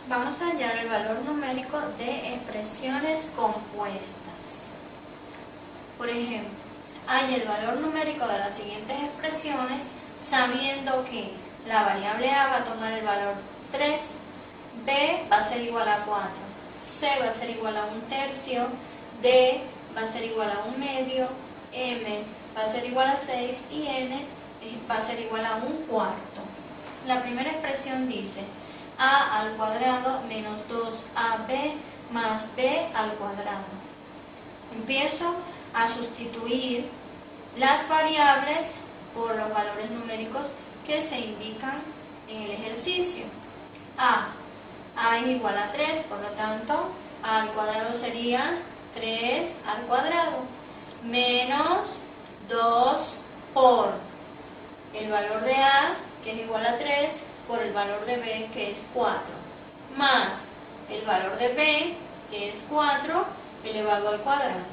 Vamos a hallar el valor numérico de expresiones compuestas. Por ejemplo, halla el valor numérico de las siguientes expresiones sabiendo que la variable A va a tomar el valor 3, B va a ser igual a 4, C va a ser igual a 1/3, D va a ser igual a 1/2, M va a ser igual a 6 y N va a ser igual a 1/4. La primera expresión dice A al cuadrado menos 2AB más B al cuadrado. Empiezo a sustituir las variables por los valores numéricos que se indican en el ejercicio. A es igual a 3, por lo tanto, A al cuadrado sería 3 al cuadrado, menos 2 por el valor de A, que es igual a 3, por el valor de B, que es 4, más el valor de B, que es 4, elevado al cuadrado.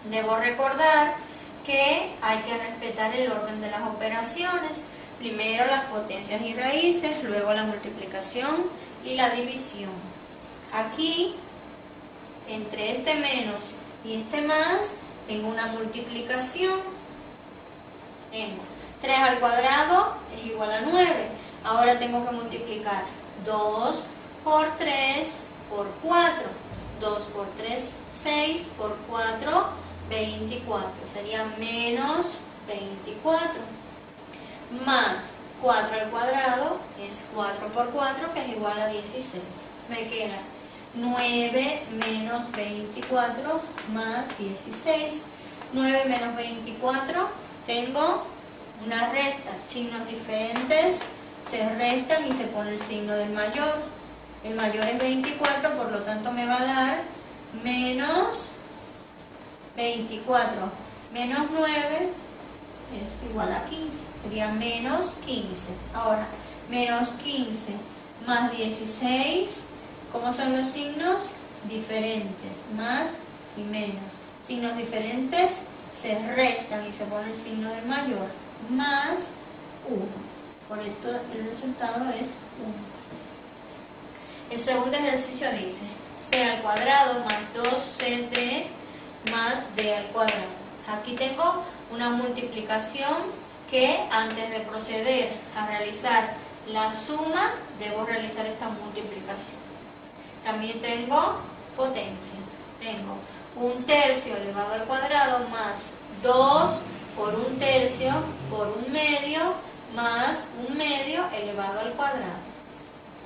Debo recordar que hay que respetar el orden de las operaciones. Primero las potencias y raíces, luego la multiplicación y la división. Aquí, entre este menos y este más, tengo una multiplicación. Tengo 3 al cuadrado es igual a 9. Ahora tengo que multiplicar 2 por 3 por 4. 2 por 3, 6, por 4, 24. Sería menos 24. Más 4 al cuadrado es 4 por 4, que es igual a 16. Me queda 9 menos 24 más 16. 9 menos 24, tengo una resta. Signos diferentes se restan y se pone el signo del mayor. El mayor es 24, por lo tanto me va a dar menos 24 menos 9 es igual a 15, sería menos 15. Ahora, menos 15 más 16, ¿cómo son los signos? Diferentes, más y menos. Signos diferentes se restan y se pone el signo del mayor, más 1. Por esto el resultado es 1. El segundo ejercicio dice, C al cuadrado más 2CD más D al cuadrado. Aquí tengo una multiplicación que antes de proceder a realizar la suma, debo realizar esta multiplicación. También tengo potencias. Tengo 1/3 elevado al cuadrado más 2 por 1/3 por 1/2 más 1/2 elevado al cuadrado.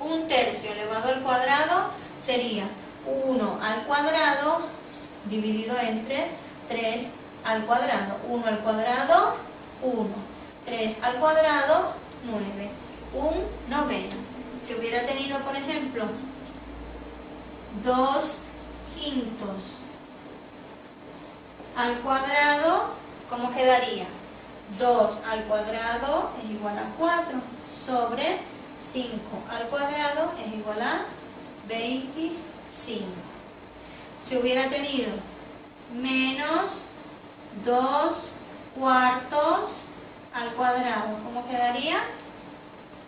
1/3 elevado al cuadrado sería 1 al cuadrado dividido entre 3 al cuadrado. 1 al cuadrado, 1. 3 al cuadrado, 9. 1/9. Si hubiera tenido, por ejemplo, 2/5 al cuadrado, ¿cómo quedaría? 2 al cuadrado es igual a 4 sobre 5 al cuadrado es igual a 25. Si hubiera tenido menos 2/4 al cuadrado, ¿cómo quedaría?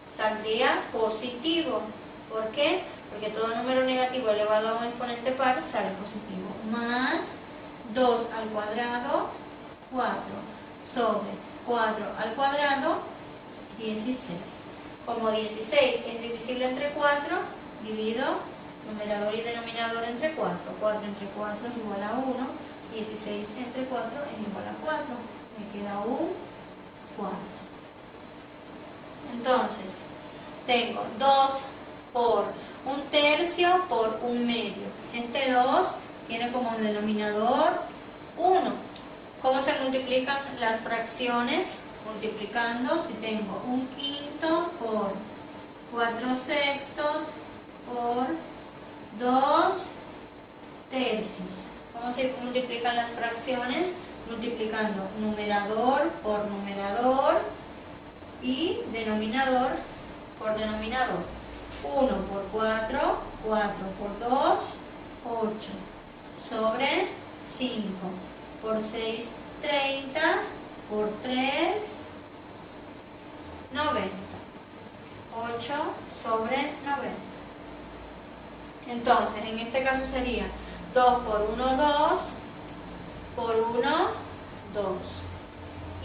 Saldría positivo. ¿Por qué? Porque todo número negativo elevado a un exponente par sale positivo. Más 2 al cuadrado, 4 sobre 4 al cuadrado, 16. Como 16 es divisible entre 4, divido numerador y denominador entre 4. 4 entre 4 es igual a 1. 16 entre 4 es igual a 4. Me queda un cuarto. Entonces, tengo 2 por 1/3 por 1/2. Este 2 tiene como denominador 1. ¿Cómo se multiplican las fracciones? Multiplicando, si tengo 1/5 por 4/6 por 2/3. ¿Cómo se multiplican las fracciones? Multiplicando numerador por numerador y denominador por denominador. 1 por 4, 4 por 2, 8, sobre 5, por 6, 30, por 3, 90. 8 sobre 90. Entonces, en este caso sería 2 por 1, 2, por 1, 2.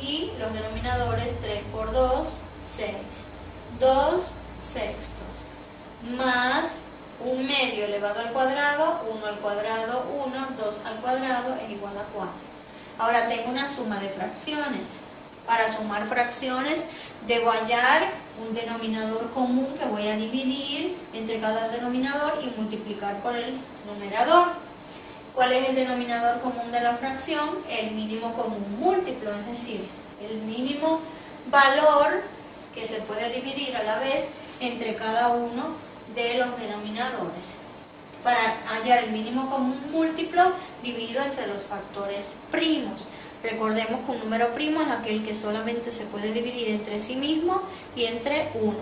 Y los denominadores 3 por 2, 6. 2 sextos. Más 1 medio elevado al cuadrado, 1 al cuadrado, 1, 2 al cuadrado es igual a 4. Ahora tengo una suma de fracciones. Para sumar fracciones debo hallar un denominador común que voy a dividir entre cada denominador y multiplicar por el numerador. ¿Cuál es el denominador común de la fracción? El mínimo común múltiplo, es decir, el mínimo valor que se puede dividir a la vez entre cada uno de los denominadores. Para hallar el mínimo común múltiplo, divido entre los factores primos. Recordemos que un número primo es aquel que solamente se puede dividir entre sí mismo y entre 1.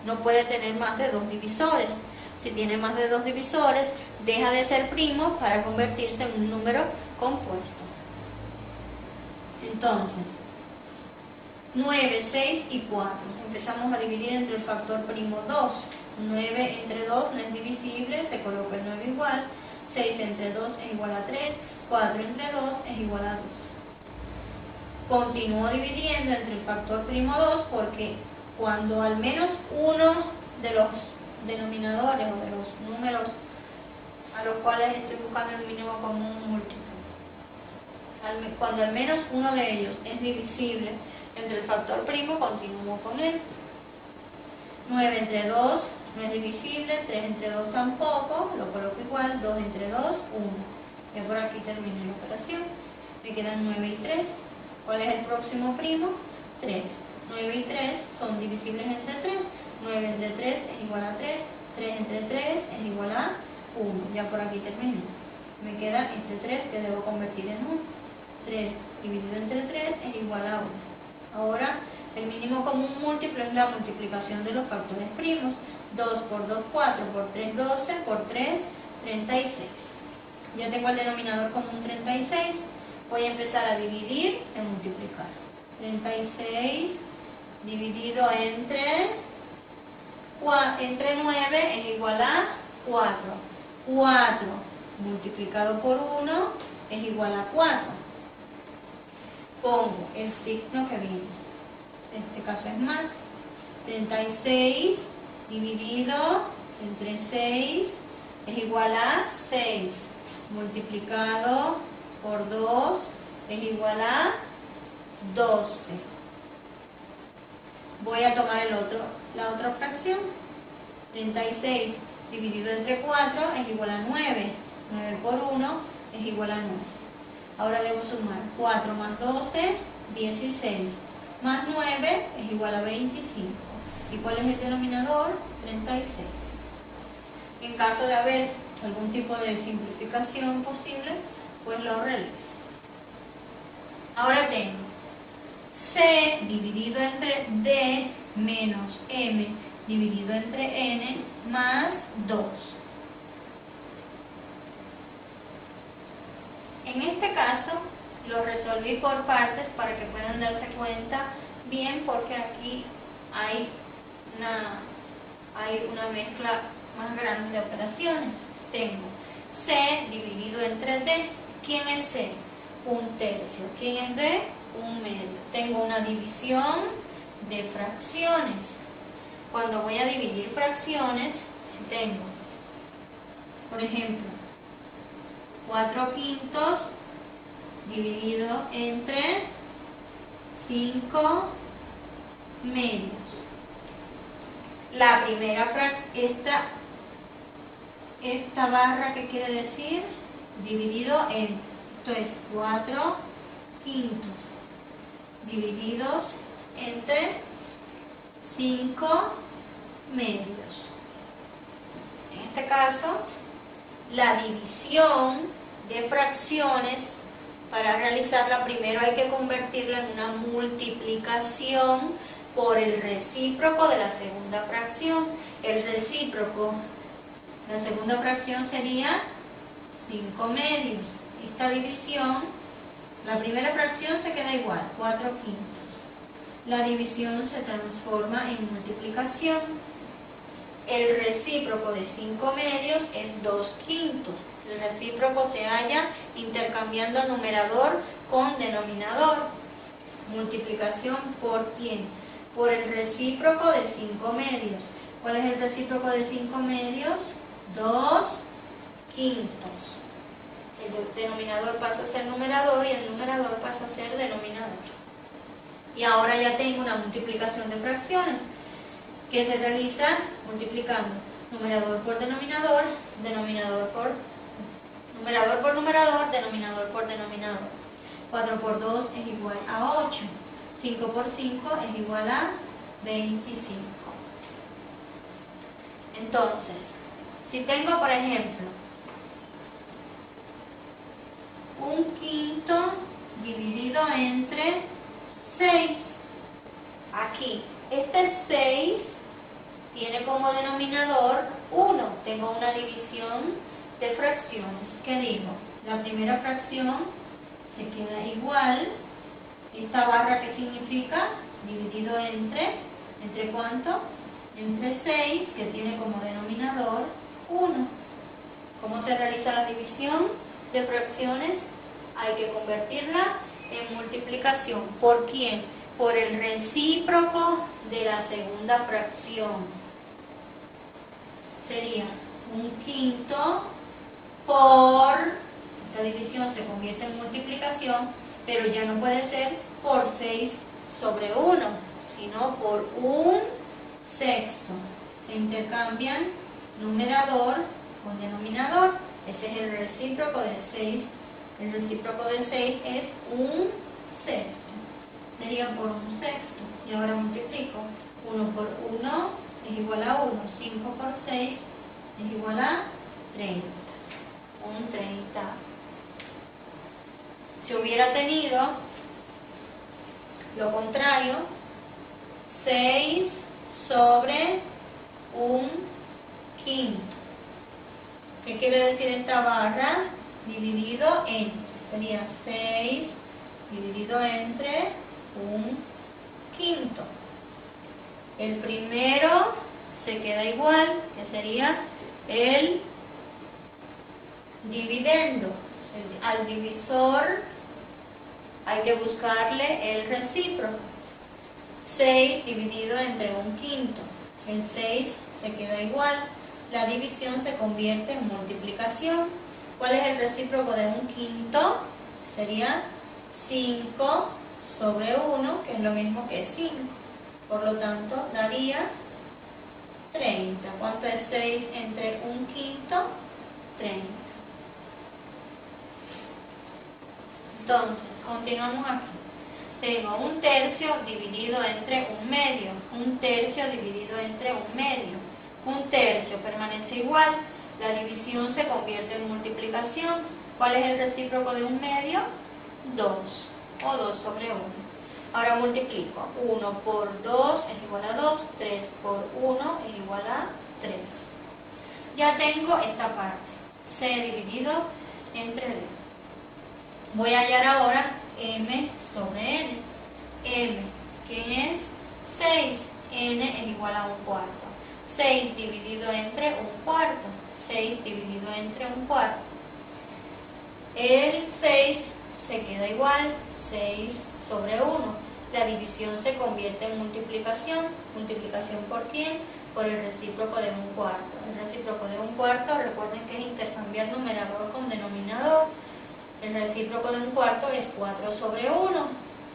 No puede tener más de 2 divisores. Si tiene más de 2 divisores, deja de ser primo para convertirse en un número compuesto. Entonces, 9, 6 y 4. Empezamos a dividir entre el factor primo 2. 9 entre 2 no es divisible, se coloca el 9 igual. 6 entre 2 es igual a 3. 4 entre 2 es igual a 2. Continúo dividiendo entre el factor primo 2 porque cuando al menos uno de los denominadores o de los números a los cuales estoy buscando el mínimo común múltiplo, cuando al menos uno de ellos es divisible entre el factor primo, continúo con él. 9 entre 2 no es divisible, 3 entre 2 tampoco, lo coloco igual, 2 entre 2, 1. Ya por aquí terminé la operación. Me quedan 9 y 3. ¿Cuál es el próximo primo? 3. 9 y 3 son divisibles entre 3. 9 entre 3 es igual a 3. 3 entre 3 es igual a 1. Ya por aquí terminé. Me queda este 3 que debo convertir en 1. 3 dividido entre 3 es igual a 1. Ahora, el mínimo común múltiplo es la multiplicación de los factores primos. 2 por 2, 4, por 3, 12, por 3, 36. Ya tengo el denominador común 36. Voy a empezar a dividir y multiplicar. 36 dividido entre 9 es igual a 4. 4 multiplicado por 1 es igual a 4. Pongo el signo que viene. En este caso es más. 36 dividido entre 6 es igual a 6. Multiplicado por 2 es igual a 12. Voy a tomar la otra fracción. 36 dividido entre 4 es igual a 9. 9 por 1 es igual a 9. Ahora debo sumar 4 más 12, 16. Más 9 es igual a 25. ¿Y cuál es el denominador? 36. En caso de haber algún tipo de simplificación posible, pues lo realizo. Ahora tengo C dividido entre D menos M dividido entre N más 2. En este caso lo resolví por partes para que puedan darse cuenta bien, porque aquí hay una mezcla más grande de operaciones. Tengo C dividido entre D. ¿Quién es C? 1/3. ¿Quién es D? 1/2. Tengo una división de fracciones. Cuando voy a dividir fracciones, si tengo, por ejemplo, 4/5 dividido entre 5 medios. La primera fracción, esta barra, ¿qué quiere decir? Dividido entre, esto es 4/5 divididos entre 5 medios. En este caso, la división de fracciones, para realizarla primero hay que convertirla en una multiplicación por el recíproco de la segunda fracción. El recíproco, la segunda fracción sería 5 medios. Esta división, la primera fracción se queda igual, 4/5. La división se transforma en multiplicación. el recíproco de 5 medios es 2 quintos. El recíproco se halla intercambiando numerador con denominador. Multiplicación ¿por quién? Por el recíproco de 5 medios. ¿Cuál es el recíproco de 5 medios? 2 quintos. El denominador pasa a ser numerador y el numerador pasa a ser denominador. Y ahora ya tengo una multiplicación de fracciones que se realiza multiplicando numerador por denominador, numerador por numerador, denominador por denominador. 4 por 2 es igual a 8. 5 por 5 es igual a 25. Entonces, si tengo, por ejemplo, un quinto dividido entre 6. Aquí, este 6 tiene como denominador 1. Tengo una división de fracciones. ¿Qué digo? La primera fracción se queda igual. Esta barra, ¿qué significa? Dividido entre, ¿entre cuánto? Entre 6, que tiene como denominador 1. ¿Cómo se realiza la división de fracciones? Hay que convertirla en multiplicación. ¿Por quién? Por el recíproco de la segunda fracción. Sería un quinto por, esta división se convierte en multiplicación, pero ya no puede ser por 6 sobre 1, sino por un sexto. Se intercambian numerador con denominador. Ese es el recíproco de 6. El recíproco de 6 es un sexto. Sería por un sexto. Y ahora multiplico. 1 por 1 es igual a 1. 5 por 6 es igual a 30. Un 30. Si hubiera tenido lo contrario, 6 sobre un quinto. ¿Qué quiere decir esta barra? Dividido entre. Sería 6 dividido entre un quinto. El primero se queda igual, que sería el dividendo. Al divisor hay que buscarle el recíproco. 6 dividido entre un quinto. El 6 se queda igual. La división se convierte en multiplicación. ¿Cuál es el recíproco de un quinto? Sería 5 sobre 1, que es lo mismo que 5. Por lo tanto, daría 30. ¿Cuánto es 6 entre un quinto? 30. Entonces, continuamos aquí. Tengo un tercio dividido entre un medio. Un tercio dividido entre un medio. Un tercio permanece igual. La división se convierte en multiplicación. ¿Cuál es el recíproco de un medio? 2. O 2 sobre 1. Ahora multiplico. 1 por 2 es igual a 2. 3 por 1 es igual a 3. Ya tengo esta parte. C dividido entre D. Voy a hallar ahora m sobre n. M, ¿qué es? 6. N es igual a un cuarto. 6 dividido entre un cuarto. 6 dividido entre un cuarto. El 6 se queda igual. 6 sobre 1. La división se convierte en multiplicación. ¿Multiplicación por quién? Por el recíproco de un cuarto. El recíproco de un cuarto, recuerden que es intercambiar numerador con denominador. El recíproco de un cuarto es 4 sobre 1.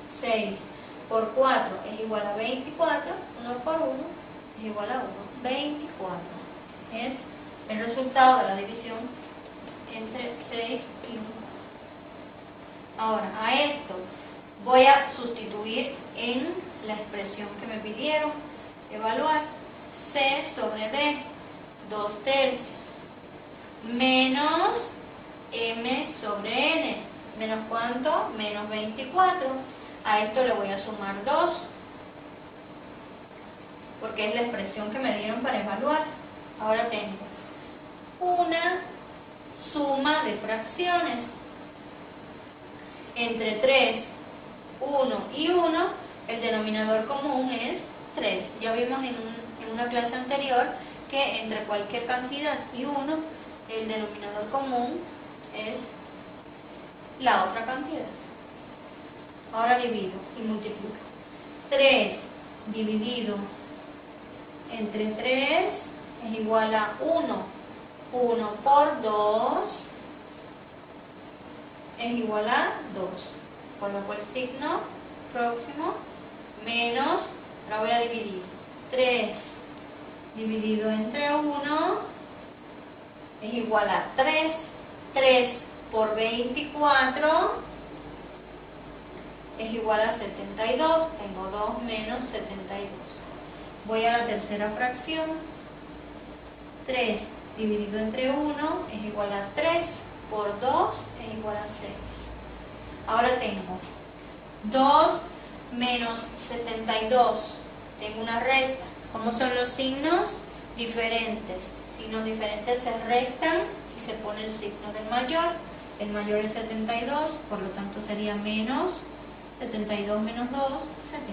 6 por 4 es igual a 24. 1 por 1 es igual a 1. 24. Es el resultado de la división entre 6 y 1. Ahora, a esto voy a sustituir en la expresión que me pidieron evaluar. C sobre D, 2 tercios, menos M sobre N, menos ¿cuánto? Menos 24. A esto le voy a sumar 2, porque es la expresión que me dieron para evaluar. Ahora tengo una suma de fracciones. Entre 3, 1 y 1, el denominador común es 3. Ya vimos en una clase anterior que entre cualquier cantidad y 1, el denominador común es la otra cantidad. Ahora divido y multiplico. 3 dividido entre 3 es igual a 1. 1 por 2 es igual a 2. Coloco el signo próximo, menos, ahora voy a dividir. 3 dividido entre 1 es igual a 3. 3 por 24 es igual a 72. Tengo 2 menos 72. Voy a la tercera fracción. 3 dividido entre 1 es igual a 3 por 2 es igual a 6. Ahora tengo 2 menos 72. Tengo una resta. ¿Cómo son los signos? Diferentes. Signos diferentes se restan y se pone el signo del mayor. El mayor es 72, por lo tanto sería menos 72 menos 2, 70.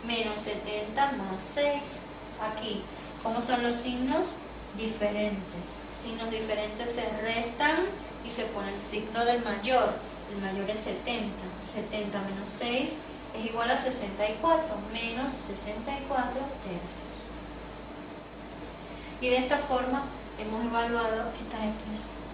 Menos 70 más 6. Aquí, ¿cómo son los signos? Diferentes. Signos diferentes se restan y se pone el signo del mayor. El mayor es 70. 70 menos 6 es igual a 64. Menos 64 tercios. Y de esta forma hemos evaluado estas expresiones.